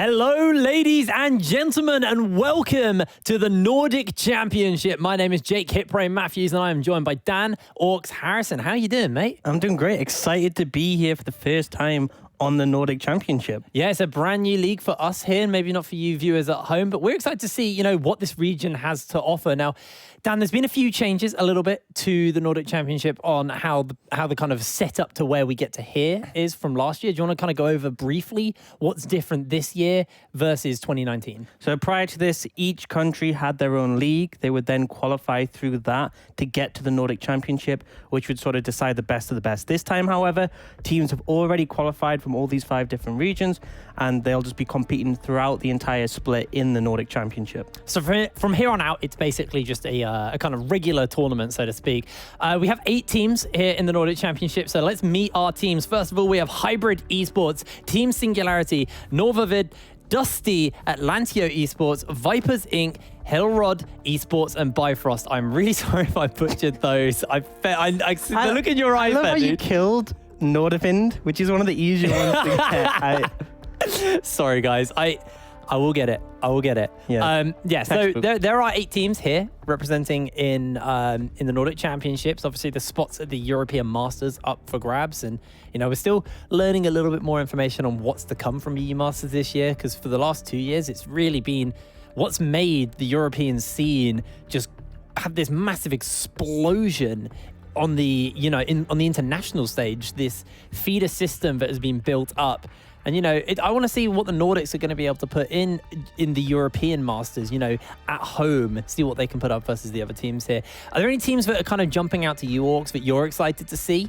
Hello, ladies and gentlemen, and welcome to the Nordic Championship. My name is Jake Hitbrain Matthews, and I am joined by Dan Orcs Harrison. How are you doing, mate? I'm doing great. Excited to be here for the first time on the Nordic Championship. Yeah, it's a brand new league for us here, maybe not for you viewers at home, but we're excited to see, what this region has to offer. Now, Dan, there's been a few changes a little bit to the Nordic Championship on how the kind of setup to where we get to here is from last year. Do you want to kind of go over briefly what's different this year versus 2019? So prior to this, each country had their own league. They would then qualify through that to get to the Nordic Championship, which would sort of decide the best of the best. This time, however, teams have already qualified from all these 5 different regions, and they'll just be competing throughout the entire split in the Nordic Championship. So from here on out, it's basically just a kind of regular tournament, so to speak. We have 8 teams here in the Nordic Championship, so let's meet our teams. First of all, we have Hybrid eSports, Team Singularity, Norvavid, Dusty, Atlantio eSports, Vipers Inc., Hillrod eSports, and Bifrost. I'm really sorry if I butchered those. I see the look in your eyes. I love there, how dude. you killed Nordic, which is one of the easier ones to get. Sorry, guys. I will get it. I will get it. Yeah. So there are 8 teams here representing in the Nordic Championships. Obviously, the spots at the European Masters up for grabs, and we're still learning a little bit more information on what's to come from EU Masters this year. Because for the last 2 years, it's really been what's made the European scene just have this massive explosion on the on the international stage. This feeder system that has been built up. And, I want to see what the Nordics are going to be able to put in the European Masters, at home, see what they can put up versus the other teams here. Are there any teams that are kind of jumping out to you, Orcs, that you're excited to see?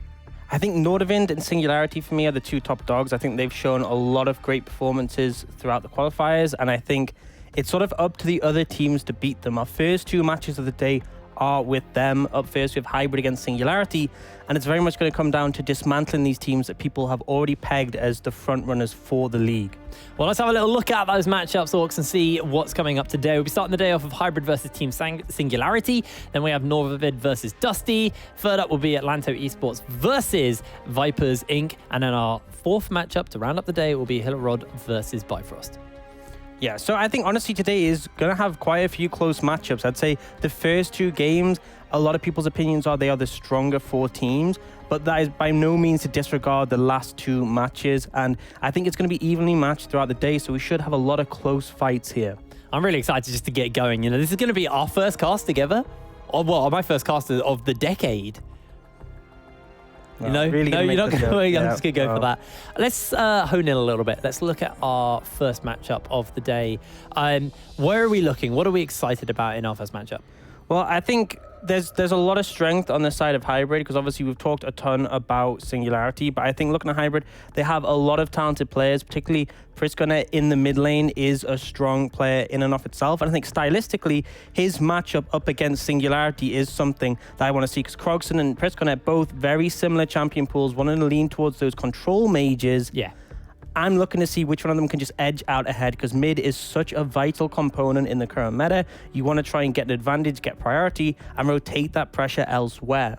I think Nordic and Singularity for me are the 2 top dogs. I think they've shown a lot of great performances throughout the qualifiers, and I think it's sort of up to the other teams to beat them. Our first 2 matches of the day are with them. Up first, we have Hybrid against Singularity, and it's very much going to come down to dismantling these teams that people have already pegged as the front runners for the league. Well, let's have a little look at those matchups, Orcs, and see what's coming up today. We'll be starting the day off of Hybrid versus Team Singularity. Then we have Norvavid versus Dusty. Third up will be Atlantio eSports versus Vipers Inc. And then our 4th matchup to round up the day will be Hillrod versus Bifrost. Yeah, so I think honestly today is going to have quite a few close matchups. I'd say the first 2 games, a lot of people's opinions are they are the stronger 4 teams, but that is by no means to disregard the last 2 matches. And I think it's going to be evenly matched throughout the day, so we should have a lot of close fights here. I'm really excited just to get going. This is going to be our first cast together. My first cast of the decade. Really no, you're not going to. Yeah. I'm just going to go for that. Let's hone in a little bit. Let's look at our first matchup of the day. Where are we looking? What are we excited about in our first matchup? Well, I think there's a lot of strength on the side of Hybrid, because obviously we've talked a ton about Singularity, but I think looking at Hybrid, they have a lot of talented players, particularly Priscona in the mid lane is a strong player in and of itself. And I think stylistically, his matchup up against Singularity is something that I want to see, because Krogson and Priscona are both very similar champion pools, wanting to lean towards those control mages. Yeah. I'm looking to see which one of them can just edge out ahead, because mid is such a vital component in the current meta. You want to try and get an advantage, get priority, and rotate that pressure elsewhere.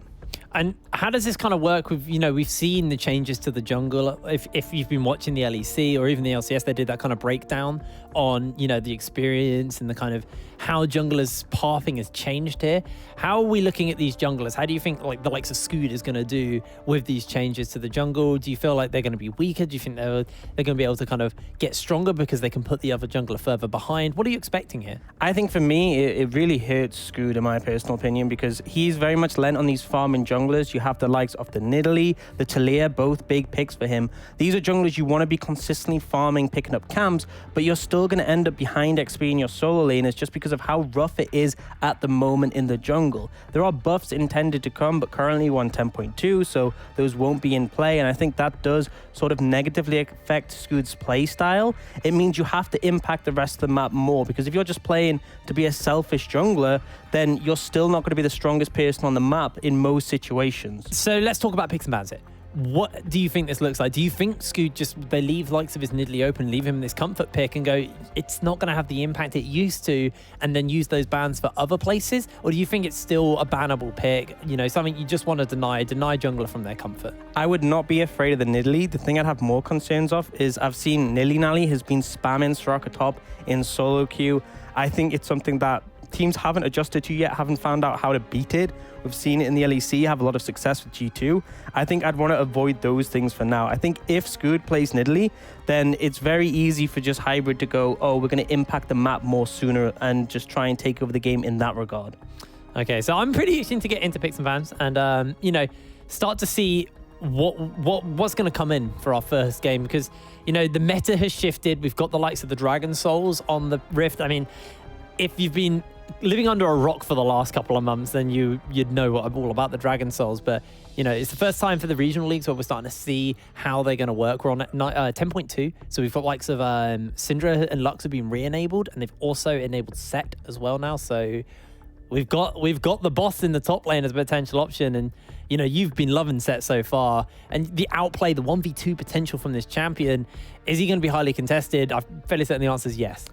And how does this kind of work with, we've seen the changes to the jungle. If you've been watching the LEC or even the LCS, they did that kind of breakdown on, the experience and the kind of how junglers' pathing has changed here. How are we looking at these junglers? How do you think the likes of Scoot is going to do with these changes to the jungle? Do you feel like they're going to be weaker? Do you think they're going to be able to kind of get stronger because they can put the other jungler further behind? What are you expecting here? I think for me, it really hurts Scoot in my personal opinion, because he's very much lent on these farming junglers. You have the likes of the Nidalee, the Talia, both big picks for him. These are junglers you want to be consistently farming, picking up camps, but you're still going to end up behind XP in your solo laners just because of how rough it is at the moment in the jungle. There are buffs intended to come, but currently 110.2, so those won't be in play, and I think that does sort of negatively affect Scoot's play style. It means you have to impact the rest of the map more, because if you're just playing to be a selfish jungler, then you're still not going to be the strongest person on the map in most situations. So let's talk about picks and bans here. What do you think this looks like? Do you think Scoot they leave likes of his Nidalee open, leave him this comfort pick and go, it's not going to have the impact it used to, and then use those bans for other places? Or do you think it's still a bannable pick? You know, something you just want to deny jungler from their comfort? I would not be afraid of the Nidalee. The thing I'd have more concerns of is I've seen Nilly has been spamming Soraka top in solo queue. I think it's something that teams haven't adjusted to yet, haven't found out how to beat it. We've seen it in the LEC have a lot of success with G2. I think I'd want to avoid those things for now. I think if Scoot plays Nidalee, then it's very easy for just Hybrid to go, oh, we're going to impact the map more sooner and just try and take over the game in that regard. Okay, so I'm pretty itching to get into picks and bans and, you know, start to see what's going to come in for our first game, because, you know, the meta has shifted. We've got the likes of the Dragon Souls on the Rift. I mean, if you've been living under a rock for the last couple of months, then you'd know all about the Dragon Souls. But, you know, it's the first time for the regional leagues where we're starting to see how they're going to work. We're on 10.2, so we've got likes of Syndra and Lux have been re-enabled, and they've also enabled Set as well now. So we've got the boss in the top lane as a potential option, and you know, you've been loving Set so far, and the outplay, the 1v2 potential from this champion, is he going to be highly contested? I'm fairly certain the answer is yes.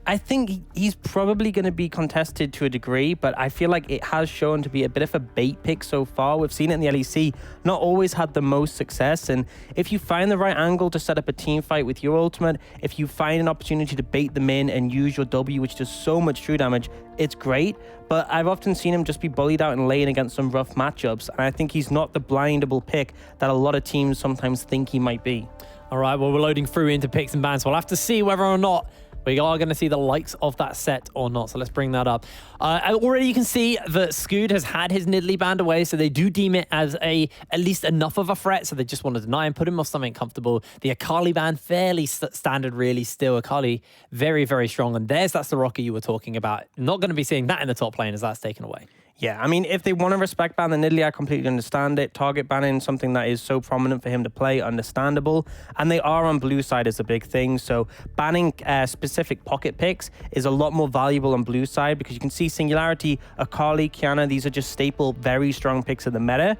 I think he's probably going to be contested to a degree, but I feel like it has shown to be a bit of a bait pick so far. We've seen it in the LEC, not always had the most success. And if you find the right angle to set up a team fight with your ultimate, if you find an opportunity to bait them in and use your W, which does so much true damage, it's great. But I've often seen him just be bullied out in lane against some rough matchups. And I think he's not the blindable pick that a lot of teams sometimes think he might be. All right, well, we're loading through into picks and bans. We'll have to see whether or not we are going to see the likes of that Set or not. So let's bring that up. Already you can see that Scoot has had his Nidalee banned away, so they do deem it as at least enough of a threat, so they just want to deny and put him off something comfortable. The Akali ban, fairly standard really still. Akali, very, very strong. And that's the rocket you were talking about. Not going to be seeing that in the top lane as that's taken away. Yeah, I mean, if they want to respect ban the Nidalee, I completely understand it. Target banning, something that is so prominent for him to play, understandable. And they are on blue side is a big thing. So banning specific pocket picks is a lot more valuable on blue side, because you can see Singularity, Akali, Kiana, these are just staple, very strong picks in the meta.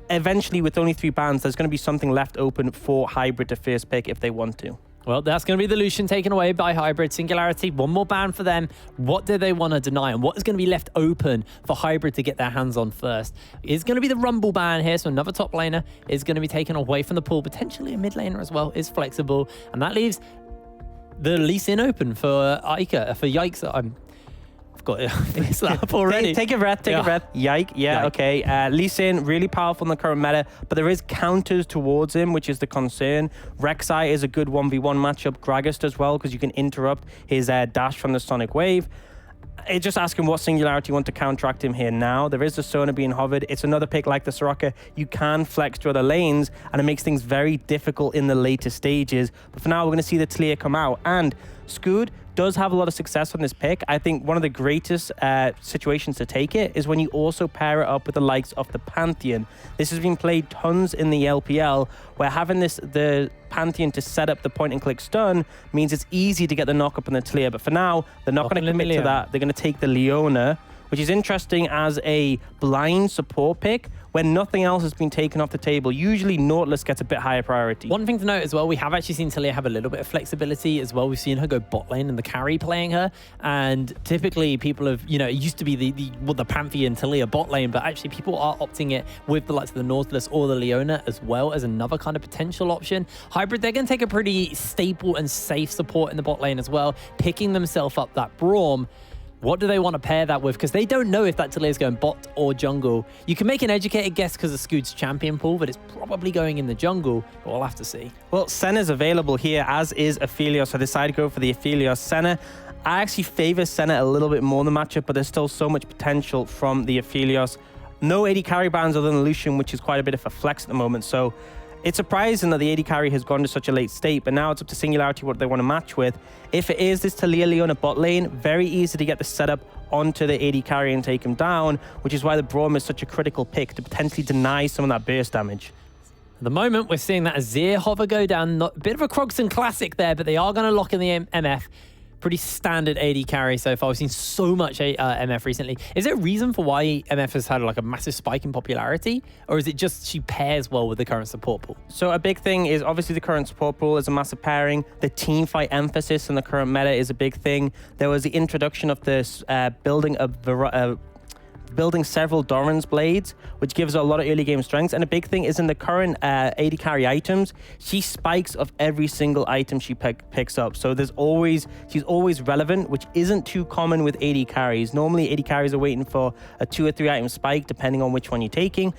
Eventually, with only 3 bans, there's going to be something left open for Hybrid to first pick if they want to. Well, that's going to be the Lucian taken away by Hybrid. Singularity, one more ban for them. What do they want to deny? And what is going to be left open for Hybrid to get their hands on first? Is going to be the Rumble ban here. So another top laner is going to be taken away from the pool. Potentially a mid laner as well is flexible. And that leaves the Lee Sin open for Ica, for Yikes. I've got it up already. Take a breath, take a breath. Yike, yeah, okay. Lee Sin, really powerful in the current meta, but there is counters towards him, which is the concern. Rek'Sai is a good 1v1 matchup. Gragas as well, because you can interrupt his dash from the Sonic Wave. It's just asking what Singularity want to counteract him here now. There is the Sona being hovered. It's another pick like the Soraka. You can flex to other lanes, and it makes things very difficult in the later stages. But for now, we're going to see the Talia come out. And Scoot does have a lot of success on this pick. I think one of the greatest situations to take it is when you also pair it up with the likes of the Pantheon. This has been played tons in the LPL, where having the Pantheon to set up the point and click stun means it's easy to get the knock up on the Talia. But for now, they're not going to commit to that. They're going to take the Leona, which is interesting as a blind support pick when nothing else has been taken off the table. Usually Nautilus gets a bit higher priority. One thing to note as well, we have actually seen Talia have a little bit of flexibility as well. We've seen her go bot lane and the carry playing her. And typically people have, you know, it used to be the Pantheon Talia bot lane, but actually people are opting it with the likes of the Nautilus or the Leona as well as another kind of potential option. Hybrid, they're going to take a pretty staple and safe support in the bot lane as well, picking themselves up that Braum. What do they want to pair that with? Because they don't know if that Talia is going bot or jungle. You can make an educated guess because of Scoot's champion pool, but it's probably going in the jungle, but we'll have to see. Well, Senna's available here, as is Aphelios. I decided to go for the Aphelios Senna. I actually favor Senna a little bit more in the matchup, but there's still so much potential from the Aphelios. No AD carry bans other than Lucian, which is quite a bit of a flex at the moment, so it's surprising that the AD carry has gone to such a late state, but now it's up to Singularity what they want to match with. If it is this Talia Leona bot lane, very easy to get the setup onto the AD carry and take him down, which is why the Braum is such a critical pick to potentially deny some of that burst damage. At the moment, we're seeing that Azir hover go down. Not, a bit of a Krogston classic there, but they are going to lock in the MF. pretty standard AD carry so far. We've seen so much MF recently. Is there a reason for why MF has had like a massive spike in popularity? Or is it just she pairs well with the current support pool? So a big thing is obviously the current support pool is a massive pairing. The team fight emphasis in the current meta is a big thing. There was the introduction of this building several Doran's blades, which gives her a lot of early game strengths. And a big thing is in the current AD carry items, she spikes of every single item she picks up. So she's always relevant, which isn't too common with AD carries. Normally AD carries are waiting for a 2 or 3 item spike, depending on which one you're taking.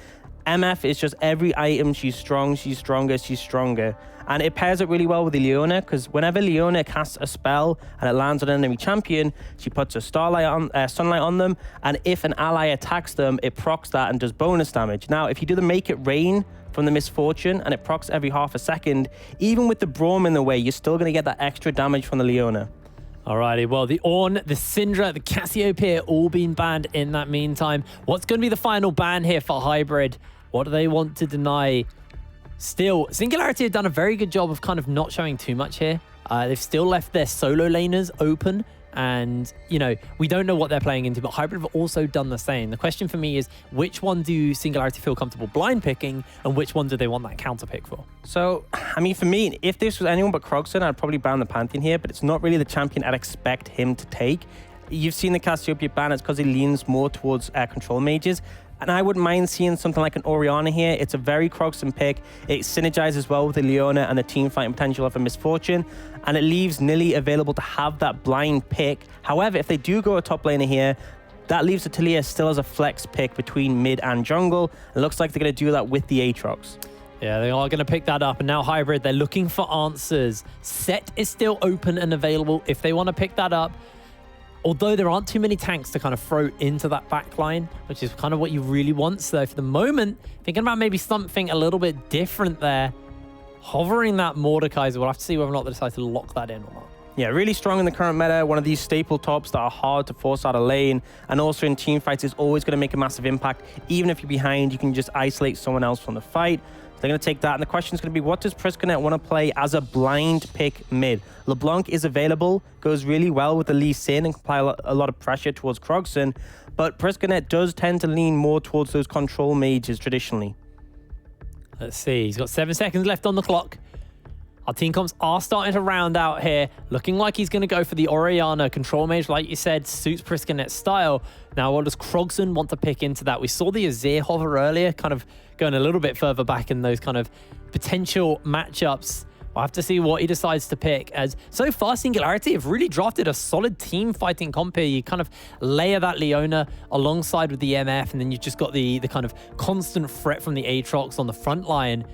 MF is just every item she's strong, she's stronger, she's stronger. And it pairs up really well with the Leona, because whenever Leona casts a spell and it lands on an enemy champion, she puts a sunlight on them, and if an ally attacks them, it procs that and does bonus damage. Now, if you do the Make It Rain from the Misfortune, and it procs every half a second, even with the Braum in the way, you're still going to get that extra damage from the Leona. Alrighty, well, the Ornn, the Syndra, the Cassiopeia all been banned in that meantime. What's going to be the final ban here for Hybrid? What do they want to deny? Still, Singularity have done a very good job of kind of not showing too much here. They've still left their solo laners open, and, you know, we don't know what they're playing into, but Hybrid have also done the same. The question for me is, which one do Singularity feel comfortable blind picking, and which one do they want that counter pick for? So, I mean, for me, if this was anyone but Krogson, I'd probably ban the Pantheon here, but it's not really the champion I'd expect him to take. You've seen the Cassiopeia ban, it's because he leans more towards control mages. And I wouldn't mind seeing something like an Orianna here. It's a very Krogson pick. It synergizes well with the Leona and the team fighting potential of a Misfortune. And it leaves Nilly available to have that blind pick. However, if they do go a top laner here, that leaves the Talia still as a flex pick between mid and jungle. It looks like they're going to do that with the Aatrox. Yeah, they are going to pick that up. And now Hybrid, they're looking for answers. Set is still open and available if they want to pick that up. Although there aren't too many tanks to kind of throw into that backline, which is kind of what you really want. So for the moment, thinking about maybe something a little bit different there. Hovering that Mordekaiser, we'll have to see whether or not they decide to lock that in or not. Yeah, really strong in the current meta. One of these staple tops that are hard to force out of lane. And also in team fights is always going to make a massive impact. Even if you're behind, you can just isolate someone else from the fight. They're going to take that, and the question is going to be, what does Priskanet want to play as a blind pick mid? LeBlanc is available, goes really well with the Lee Sin and can apply a lot of pressure towards Krogson, but Priskanet does tend to lean more towards those control mages traditionally. Let's see, he's got 7 seconds left on the clock. Our team comps are starting to round out here, looking like he's going to go for the Orianna control mage, like you said, suits Priskanet's style. Now, what does Krogson want to pick into that? We saw the Azir hover earlier, kind of going a little bit further back in those kind of potential matchups. We'll have to see what he decides to pick, as so far Singularity have really drafted a solid team fighting comp here. You kind of layer that Leona alongside with the MF, and then you've just got the kind of constant threat from the Aatrox on the front line.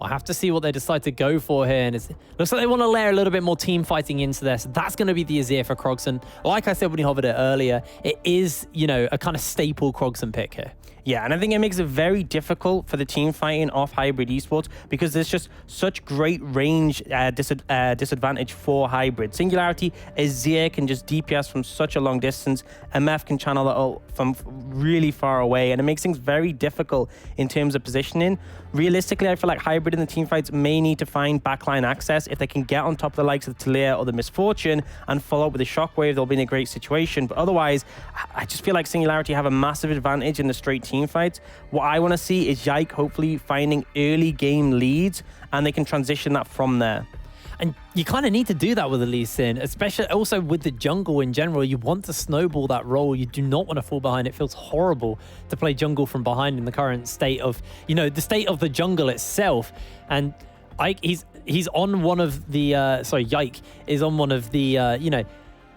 I'll have to see what they decide to go for here. And it looks like they want to layer a little bit more team fighting into this. That's going to be the Azir for Krogson. Like I said when he hovered it earlier, it is, you know, a kind of staple Krogson pick here. Yeah, and I think it makes it very difficult for the team fighting off Hybrid esports because there's just such great range disadvantage for Hybrid. Singularity, Azir can just DPS from such a long distance. MF can channel it out from really far away, and it makes things very difficult in terms of positioning. Realistically, I feel like Hybrid in the team fights may need to find backline access. If they can get on top of the likes of the Talia or the Misfortune and follow up with a Shockwave, they'll be in a great situation. But otherwise, I just feel like Singularity have a massive advantage in the straight team fights. What I want to see is Yike hopefully finding early game leads, and they can transition that from there. And you kind of need to do that with the Lee Sin, especially also with the jungle in general. You want to snowball that role. You do not want to fall behind. It feels horrible to play jungle from behind in the current state of, you know, the state of the jungle itself. And Ike, he's on one of the, Yike is on one of the, you know,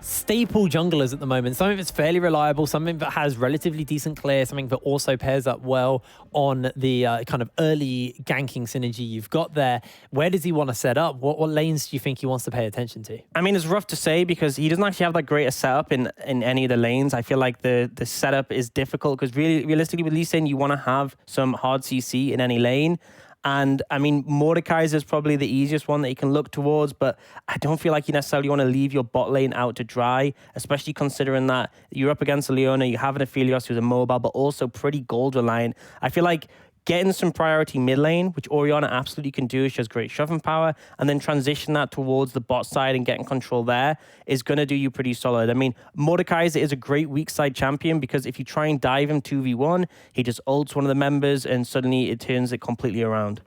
staple junglers at the moment. Something that's fairly reliable, something that has relatively decent clear, something that also pairs up well on the kind of early ganking synergy you've got there. Where does he want to set up? What lanes do you think he wants to pay attention to? I mean, it's rough to say because he doesn't actually have that great a setup in any of the lanes. I feel like the setup is difficult because realistically with Lee Sin, you want to have some hard CC in any lane. And I mean, Mordekaiser is probably the easiest one that you can look towards, but I don't feel like you necessarily want to leave your bot lane out to dry, especially considering that you're up against a Leona, you have an Aphelios who's a mobile, but also pretty gold reliant. I feel like getting some priority mid lane, which Orianna absolutely can do. She has great shoving power, and then transition that towards the bot side and getting control there is going to do you pretty solid. I mean, Mordekaiser is a great weak side champion because if you try and dive him 2v1, he just ults one of the members and suddenly it turns it completely around.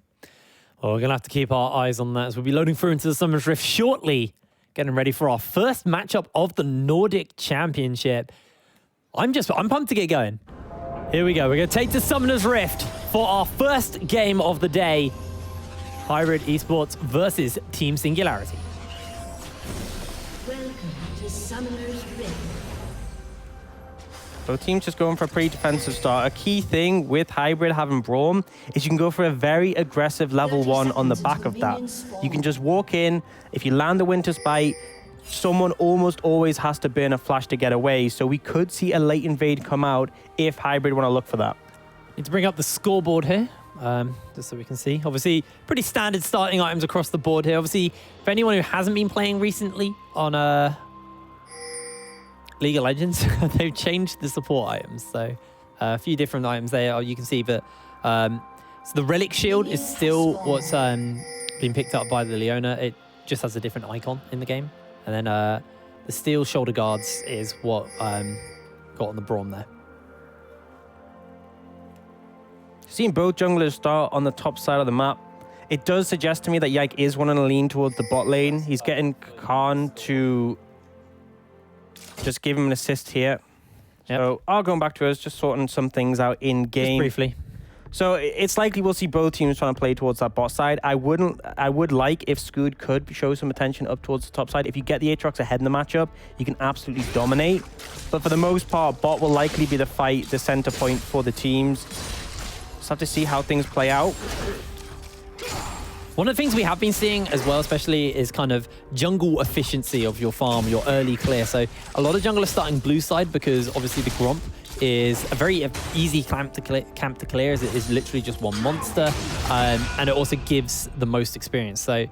Well, we're going to have to keep our eyes on that as we'll be loading through into the Summoner's Rift shortly, getting ready for our first matchup of the Nordic Championship. I'm pumped to get going. Here we go. We're going to take to Summoner's Rift for our first game of the day. Hybrid eSports versus Team Singularity. Welcome to Summoner's Rift. Both teams just going for a pretty defensive start. A key thing with Hybrid having Braum is you can go for a very aggressive level 1 on the back of that. You can just walk in. If you land the Winter's Bite, someone almost always has to burn a flash to get away. So we could see a late invade come out if Hybrid want to look for that. Need to bring up the scoreboard here, just so we can see. Obviously, pretty standard starting items across the board here. Obviously, for anyone who hasn't been playing recently on League of Legends, they've changed the support items. So a few different items there. You can see that so the Relic Shield is still what's been picked up by the Leona. It just has a different icon in the game. And then the Steel Shoulder Guards is what got on the Braum there. Seeing both junglers start on the top side of the map, it does suggest to me that Yike is wanting to lean towards the bot lane. He's getting Khan to just give him an assist here. Yep. So going back to us, just sorting some things out in game. Just briefly. So it's likely we'll see both teams trying to play towards that bot side. I would like if Scoot could show some attention up towards the top side. If you get the Aatrox ahead in the matchup, you can absolutely dominate. But for the most part, bot will likely be the center point for the teams. Just have to see how things play out. One of the things we have been seeing as well, especially, is kind of jungle efficiency of your farm, your early clear. So a lot of junglers starting blue side because obviously the Gromp is a very easy camp to clear, as it is literally just one monster, and it also gives the most experience. So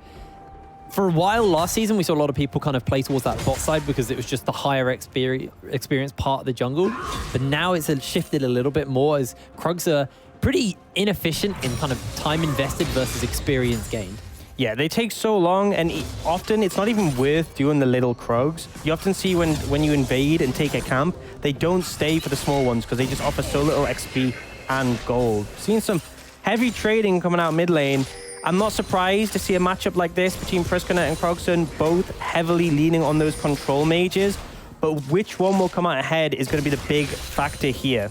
for a while last season, we saw a lot of people kind of play towards that bot side because it was just the higher experience part of the jungle. But now it's shifted a little bit more as Krugs are pretty inefficient in kind of time invested versus experience gained. Yeah, they take so long, and often it's not even worth doing the little Krugs. You often see when you invade and take a camp, they don't stay for the small ones because they just offer so little XP and gold. Seeing some heavy trading coming out mid lane. I'm not surprised to see a matchup like this between Priskana and Krogson, both heavily leaning on those control mages, but which one will come out ahead is going to be the big factor here.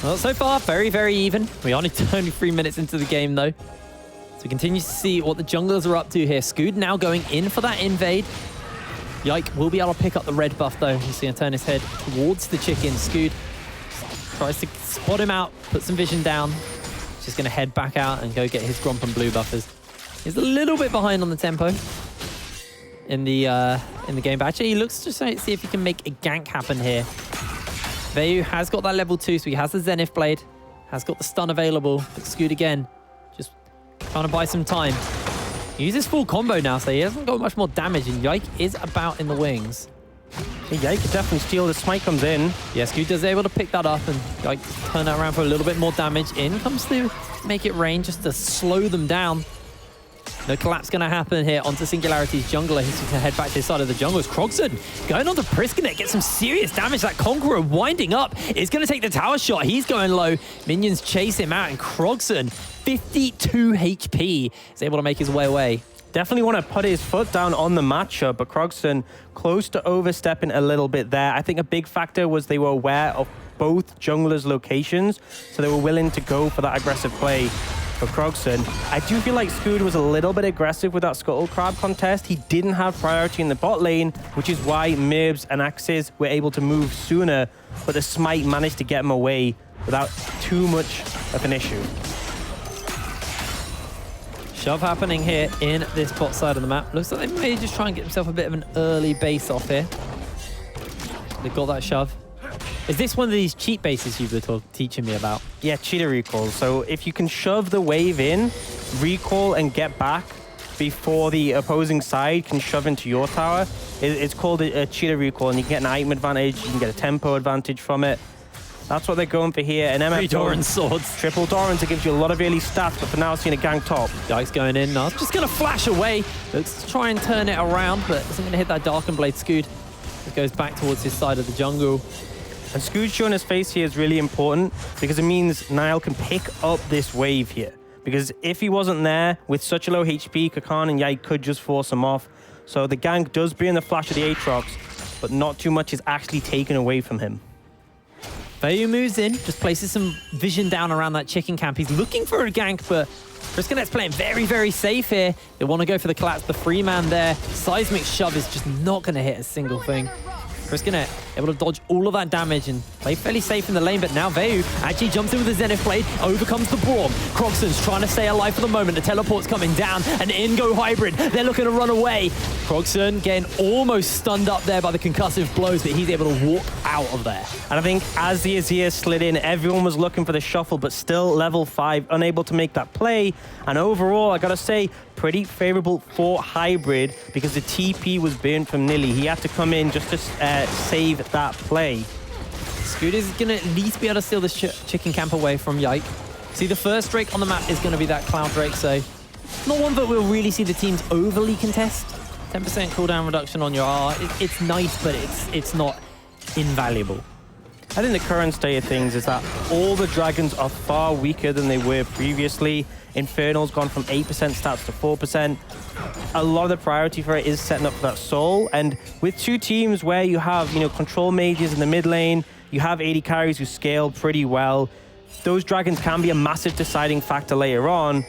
Well, so far, very, very even. We're only 3 minutes into the game, though. So we continue to see what the junglers are up to here. Scoot now going in for that invade. Yike will be able to pick up the red buff, though. He's going to turn his head towards the chicken. Scoot tries to spot him out, put some vision down. He's just going to head back out and go get his Gromp and blue buffers. He's a little bit behind on the tempo in the game, but actually he looks to see if he can make a gank happen here. Veu has got that level 2, so he has the Zenith Blade, has got the stun available. But Scoot again, just trying to buy some time. He uses full combo now, so he hasn't got much more damage, and Yike is about in the wings. Yike could definitely steal. The smite comes in. Yeah, Scoot is able to pick that up and Yike turn that around for a little bit more damage. In comes to make it rain just to slow them down. No collapse going to happen here onto Singularity's jungler. He's going to head back to his side of the jungle. It's Krogson going on to Priskanet, get some serious damage. That Conqueror winding up is going to take the tower shot. He's going low. Minions chase him out, and Krogson, 52 HP, is able to make his way away. Definitely want to put his foot down on the matchup, but Krogson close to overstepping a little bit there. I think a big factor was they were aware of both junglers' locations, so they were willing to go for that aggressive play for Krogson. I do feel like Scoot was a little bit aggressive with that Scuttle Crab contest. He didn't have priority in the bot lane, which is why Mirbs and Axis were able to move sooner, but the smite managed to get him away without too much of an issue. Shove happening here in this bot side of the map. Looks like they may just try and get himself a bit of an early base off here. They've got that shove. Is this one of these cheat bases you were teaching me about? Yeah, cheater recall. So if you can shove the wave in, recall and get back before the opposing side can shove into your tower, it's called a cheater recall, and you can get an item advantage, you can get a tempo advantage from it. That's what they're going for here. And MF Three Doran swords. Triple Doran to give you a lot of early stats, but for now, seeing a gank top. Yikes going in. Now just going to flash away. Looks to try and turn it around, but isn't going to hit that Darken Blade. Scoot it goes back towards his side of the jungle. And Scoot showing his face here is really important because it means Niall can pick up this wave here. Because if he wasn't there with such a low HP, Kakan and Yike could just force him off. So the gank does bring the flash of the Aatrox, but not too much is actually taken away from him. Vayu moves in, just places some vision down around that chicken camp. He's looking for a gank, but Friskinet's playing very, very safe here. They want to go for the collapse, the free man there. Seismic shove is just not going to hit a single thing. Friskinet able to dodge all of that damage and play fairly safe in the lane, but now Vayu actually jumps in with the Zenith Blade, overcomes the Braum. Croxon's trying to stay alive for the moment. The teleport's coming down, an in-go hybrid. They're looking to run away. Croxon getting almost stunned up there by the concussive blows, but he's able to walk out of there. And I think as the Azir slid in, everyone was looking for the shuffle, but still level 5, unable to make that play. And overall, I gotta say, pretty favorable for Hybrid because the TP was burned from Nilly. He had to come in just to save that play. Scooter's going to at least be able to steal this chicken camp away from Yike. See, the first Drake on the map is going to be that Cloud Drake, so not one that we'll really see the teams overly contest. 10% cooldown reduction on your R. It's nice, but it's not invaluable. I think the current state of things is that all the dragons are far weaker than they were previously. Infernal's gone from 8% stats to 4%. A lot of the priority for it is setting up for that soul. And with two teams where you have, control mages in the mid lane, you have AD carries who scale pretty well, those dragons can be a massive deciding factor later on.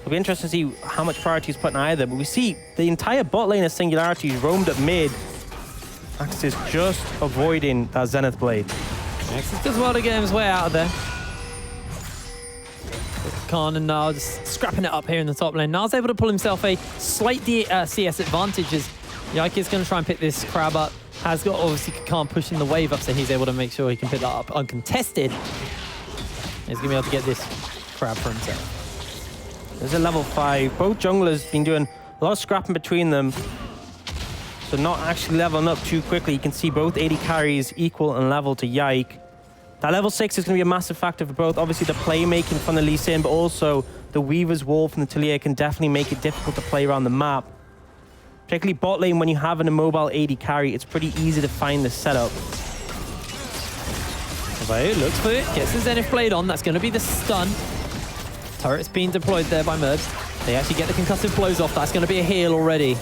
It'll be interesting to see how much priority is put in either. But we see the entire bot lane of Singularity is roamed up mid. Axis just avoiding that Zenith Blade. Axis does well to get his way out of there. Khan and Niall just scrapping it up here in the top lane. Niall's able to pull himself a slight CS advantage as Yike is going to try and pick this crab up. Has got obviously Khan pushing the wave up, so he's able to make sure he can pick that up uncontested. He's going to be able to get this crab for himself. There's a level 5. Both junglers been doing a lot of scrapping between them. So not actually leveling up too quickly. You can see both AD carries equal in level to Yike. That level 6 is going to be a massive factor for both. Obviously, the playmaking from the Lee Sin, but also the Weaver's Wall from the Talia can definitely make it difficult to play around the map. Particularly bot lane, when you have an immobile AD carry, it's pretty easy to find the setup. Vayu looks for it, gets the Zenith Blade on. That's going to be the stun. Turret's being deployed there by Merbs. They actually get the concussive blows off. That's going to be a heal already.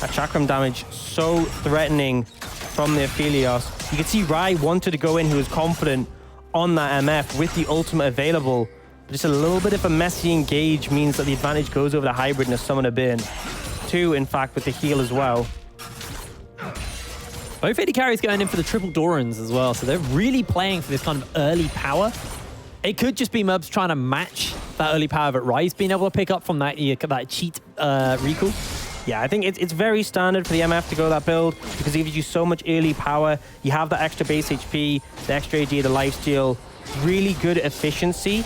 That chakram damage, so threatening from the Aphelios. You can see Rai wanted to go in, he was confident on that MF with the ultimate available. But just a little bit of a messy engage means that the advantage goes over the hybrid and a summoner burn. 2, in fact, with the heal as well. Both AD carries going in for the triple Dorans as well, so they're really playing for this kind of early power. It could just be Merbs trying to match that early power that Rai's being able to pick up from that cheat recall. Yeah, I think it's very standard for the MF to go that build because it gives you so much early power. You have the extra base HP, the extra AD, the lifesteal, really good efficiency.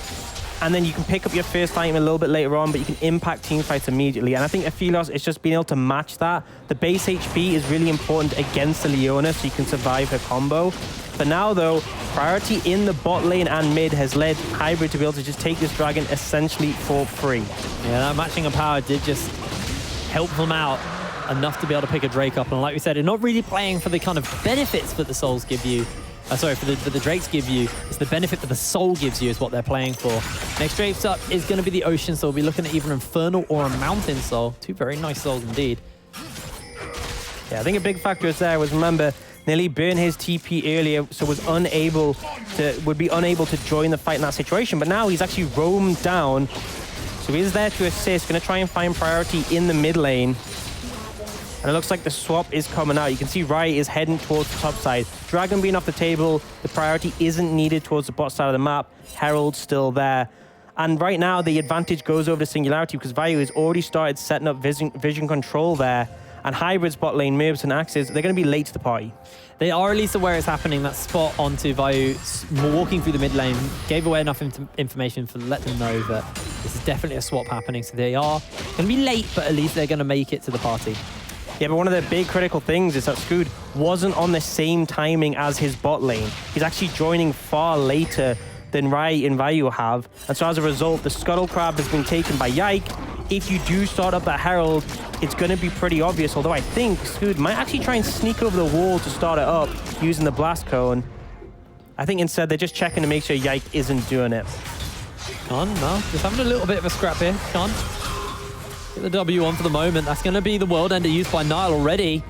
And then you can pick up your first item a little bit later on, but you can impact teamfights immediately. And I think Aphelios is just being able to match that. The base HP is really important against the Leona so you can survive her combo. For now, though, priority in the bot lane and mid has led Hybrid to be able to just take this dragon essentially for free. Yeah, that matching of power did just help them out enough to be able to pick a Drake up. And like we said, they're not really playing for the kind of benefits that the souls give you. For the Drakes give you. It's the benefit that the soul gives you is what they're playing for. Next Drake's up is going to be the Ocean Soul. We'll be looking at either Infernal or a Mountain Soul. Two very nice souls indeed. Yeah, I think a big factor is there was, remember, Nilly burned his TP earlier, so would be unable to join the fight in that situation. But now he's actually roamed down. So he is there to assist, going to try and find priority in the mid lane. And it looks like the swap is coming out. You can see Rai is heading towards the top side. Dragon being off the table, the priority isn't needed towards the bot side of the map. Herald's still there. And right now, the advantage goes over to Singularity because Vayu has already started setting up vision control there. And Hybrid's bot lane, Merbs and Axes, they're going to be late to the party. They are at least aware it's happening. That spot onto Vayu walking through the mid lane gave away enough information to let them know that this is definitely a swap happening. So they are going to be late, but at least they're going to make it to the party. Yeah, but one of the big critical things is that Scoot wasn't on the same timing as his bot lane. He's actually joining far later than Rai and Vayu have. And so as a result, the Scuttle Crab has been taken by Yike. If you do start up that Herald, it's going to be pretty obvious, although I think Scoot might actually try and sneak over the wall to start it up using the Blast Cone. I think instead they're just checking to make sure Yike isn't doing it. Khan, no, just having a little bit of a scrap here. Khan, get the W on for the moment. That's going to be the World Ender used by Nile already.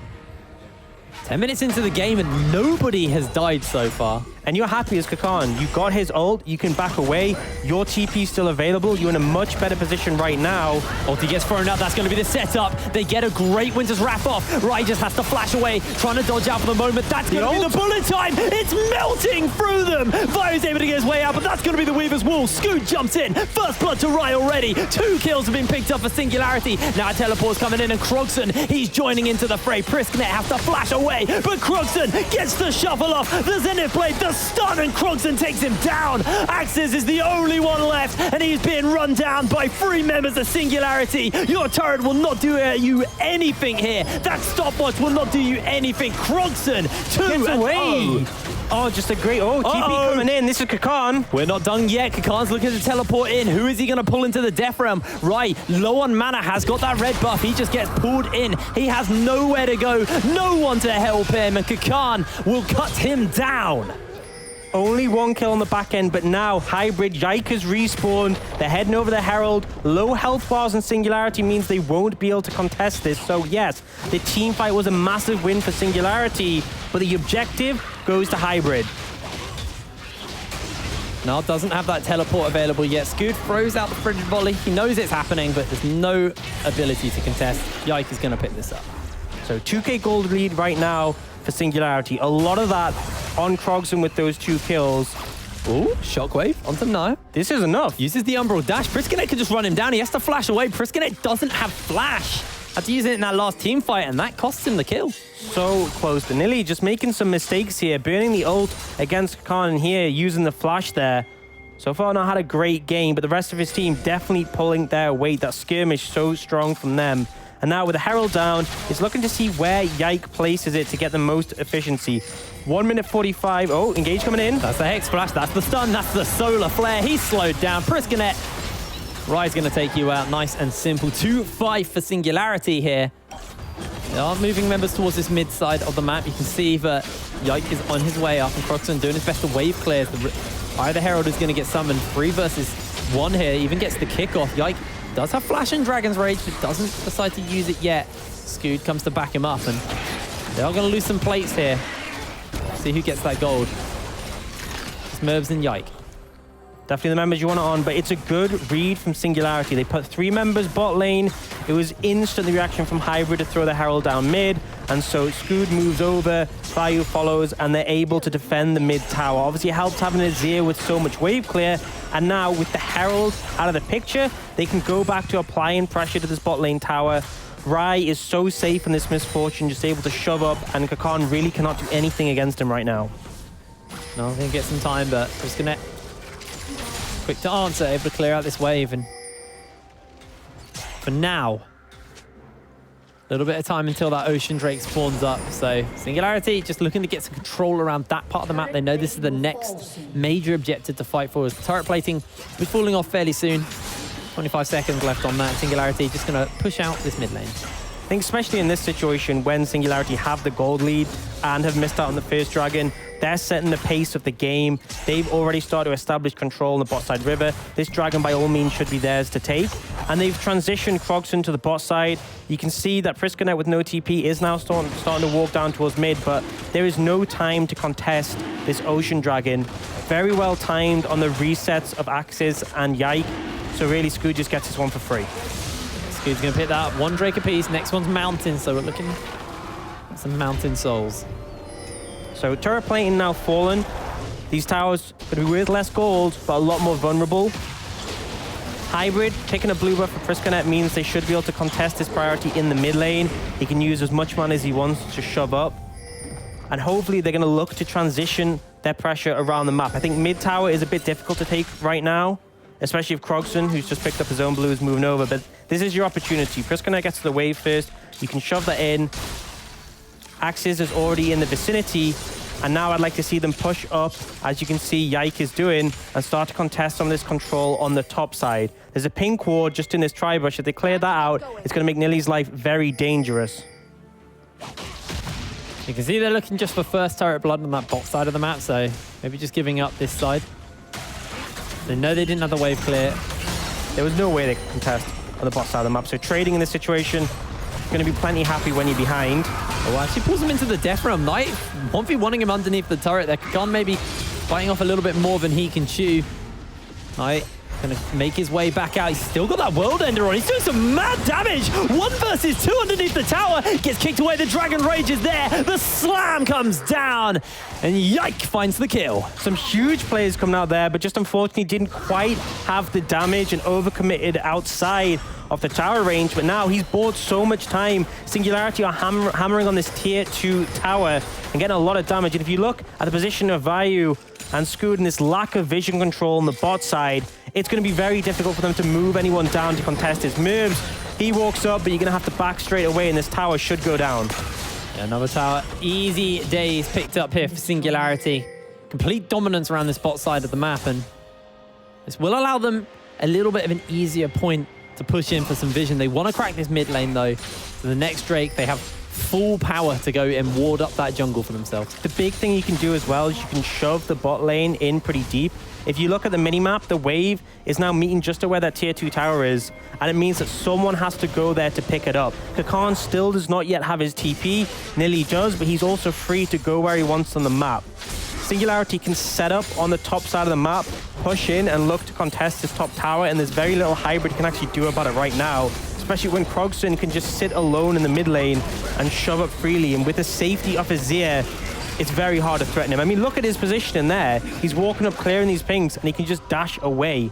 10 minutes into the game and nobody has died so far. And you're happy as Kakan. You got his ult, you can back away, your TP is still available, you're in a much better position right now. Ulti gets thrown out, that's going to be the setup. They get a great Winter's Wrap off. Rai just has to flash away, trying to dodge out for the moment. That's going to be the bullet time. It's melting through them. Vaju's able to get his way out, but that's going to be the Weaver's Wall. Scoot jumps in. First blood to Rai already. 2 kills have been picked up for Singularity. Now a teleport's coming in and Krogson, he's joining into the fray. Prisknet has to flash away, but Krogson gets the shuffle off. The Zenith Blade, the stun, and Krogson takes him down. Axis is the only one left, and he's being run down by 3 members of Singularity. Your turret will not do you anything here. That stopwatch will not do you anything. Krogson, 2-0. Oh, just a great... Oh, TP coming in. This is Kakan. We're not done yet. Kakan's looking to teleport in. Who is he going to pull into the Death Realm? Rai, low on mana, has got that red buff. He just gets pulled in. He has nowhere to go. No one to help him. And Kakan will cut him down. Only 1 kill on the back end, but now Hybrid, Yike has respawned. They're heading over the Herald. Low health bars and Singularity means they won't be able to contest this. So yes, the team fight was a massive win for Singularity, but the objective goes to Hybrid. Nile doesn't have that teleport available yet. Scoot throws out the frigid volley. He knows it's happening, but there's no ability to contest. Yike is going to pick this up. So 2k gold lead right now for Singularity. A lot of that on Krogson with those 2 kills. Ooh, shockwave onto Nile. This is enough. Uses the Umbral dash. Prisknet can just run him down. He has to flash away. Prisknet doesn't have flash. Had to use it in that last team fight, and that costs him the kill. So close to Nilly, just making some mistakes here. Burning the ult against Khan here, using the flash there. So far not had a great game, but the rest of his team definitely pulling their weight. That skirmish so strong from them. And now with the Herald down, he's looking to see where Yike places it to get the most efficiency. 1 minute 45. Oh, engage coming in. That's the Hex Splash. That's the stun. That's the Solar Flare. He's slowed down. Prisknet. Rai's going to take you out. Nice and simple. 2-5 for Singularity here. They are moving members towards this mid side of the map. You can see that Yike is on his way up, and Krogson doing his best to wave clears. The Herald is going to get summoned. 3 versus 1 here. Even gets the kickoff. Yike does have Flash and Dragon's Rage, but doesn't decide to use it yet. Scoot comes to back him up, and they are going to lose some plates here. See who gets that gold. It's Merbs and Yike. Definitely the members you want it on, but it's a good read from Singularity. They put 3 members bot lane. It was instant reaction from Hybrid to throw the Herald down mid, and so Scoot moves over, Vayu follows, and they're able to defend the mid tower. Obviously it helps having Azir with so much wave clear, and now with the Herald out of the picture, they can go back to applying pressure to this bot lane tower. Rai is so safe in this misfortune, just able to shove up, and Kakan really cannot do anything against him right now. No, I think get some time, but just gonna quick to answer, able to clear out this wave, and for now, a little bit of time until that Ocean Drake spawns up. So Singularity just looking to get some control around that part of the map. They know this is the next major objective to fight for, as the turret plating will be falling off fairly soon. 25 seconds left on that. Singularity just going to push out this mid lane. I think especially in this situation when Singularity have the gold lead and have missed out on the first dragon, they're setting the pace of the game. They've already started to establish control in the bot side river. This dragon by all means should be theirs to take. And they've transitioned Krogson to the bot side. You can see that Prisknet with no TP is now starting to walk down towards mid, but there is no time to contest this Ocean Dragon. Very well timed on the resets of Axis and Yike. So really Scoot just gets this one for free. Scoot's going to pick that up. 1 Drake apiece. Next one's Mountain, so we're looking at some Mountain Souls. So turret plating now fallen. These towers could be worth less gold, but a lot more vulnerable. Hybrid taking a blue buff for Prisknet means they should be able to contest his priority in the mid lane. He can use as much mana as he wants to shove up. And hopefully they're going to look to transition their pressure around the map. I think mid tower is a bit difficult to take right now, especially if Krogson, who's just picked up his own blue, is moving over. But this is your opportunity. Priskina gets to the wave first. You can shove that in. Axis is already in the vicinity. And now I'd like to see them push up, as you can see Yike is doing, and start to contest some of this control on the top side. There's a pink ward just in this tri-bush. If they clear that out, it's going to make Nilly's life very dangerous. You can see they're looking just for first turret blood on that bot side of the map, so maybe just giving up this side. They know they didn't have the wave clear. There was no way they could contest on the bot side of the map, so trading in this situation, going to be plenty happy when you're behind. Oh, actually pulls him into the death realm. Knight 1v1ing him underneath the turret there. Khan maybe biting off a little bit more than he can chew. Knight gonna make his way back out. He's still got that world ender on. He's doing some mad damage. 1 versus 2 underneath the tower. Gets kicked away. The Dragon Rage is there. The slam comes down. And Yike finds the kill. Some huge players coming out there, but just unfortunately didn't quite have the damage and overcommitted outside of the tower range. But now he's bought so much time. Singularity are hammering on this tier 2 tower and getting a lot of damage. And if you look at the position of Vayu and Scoot and this lack of vision control on the bot side, it's going to be very difficult for them to move anyone down to contest his moves. He walks up, but you're going to have to back straight away, and this tower should go down. Yeah, another tower. Easy days picked up here for Singularity. Complete dominance around this bot side of the map, and this will allow them a little bit of an easier point to push in for some vision. They want to crack this mid lane, though. So the next Drake, they have full power to go and ward up that jungle for themselves. The big thing you can do as well is you can shove the bot lane in pretty deep. If you look at the minimap, the wave is now meeting just to where that tier 2 tower is, and it means that someone has to go there to pick it up. Kakan still does not yet have his TP. Nilly does, but he's also free to go where he wants on the map. Singularity can set up on the top side of the map, push in and look to contest this top tower, and there's very little Hybrid can actually do about it right now, especially when Krogson can just sit alone in the mid lane and shove up freely. And with the safety of Azir, it's very hard to threaten him. I mean, look at his position in there. He's walking up, clearing these pings, and he can just dash away.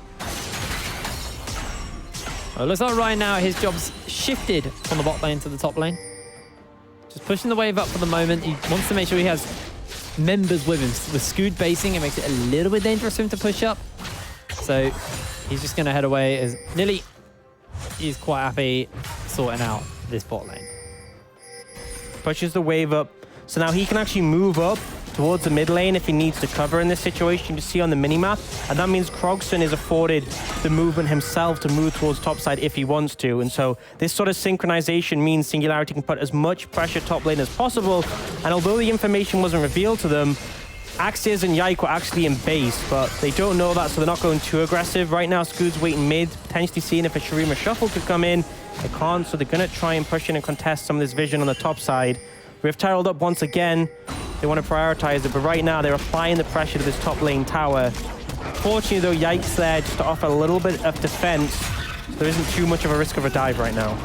Well, it looks like right now his job's shifted from the bot lane to the top lane. Just pushing the wave up for the moment. He wants to make sure he has members with him. With Scoot basing, it makes it a little bit dangerous for him to push up. So he's just going to head away as Nilly is quite happy sorting out this bot lane. Pushes the wave up. So now he can actually move up towards the mid lane if he needs to cover in this situation. You see on the minimap, and that means Krogson is afforded the movement himself to move towards topside if he wants to. And so this sort of synchronization means Singularity can put as much pressure top lane as possible. And although the information wasn't revealed to them, Axios and Yike were actually in base, but they don't know that, so they're not going too aggressive. Right now, Scoot's waiting mid, potentially seeing if a Shurima Shuffle could come in. They can't, so they're going to try and push in and contest some of this vision on the top side. Rift tiled up once again. They want to prioritize it, but right now they're applying the pressure to this top lane tower. Fortunately, though, Yike's there just to offer a little bit of defense. There isn't too much of a risk of a dive right now.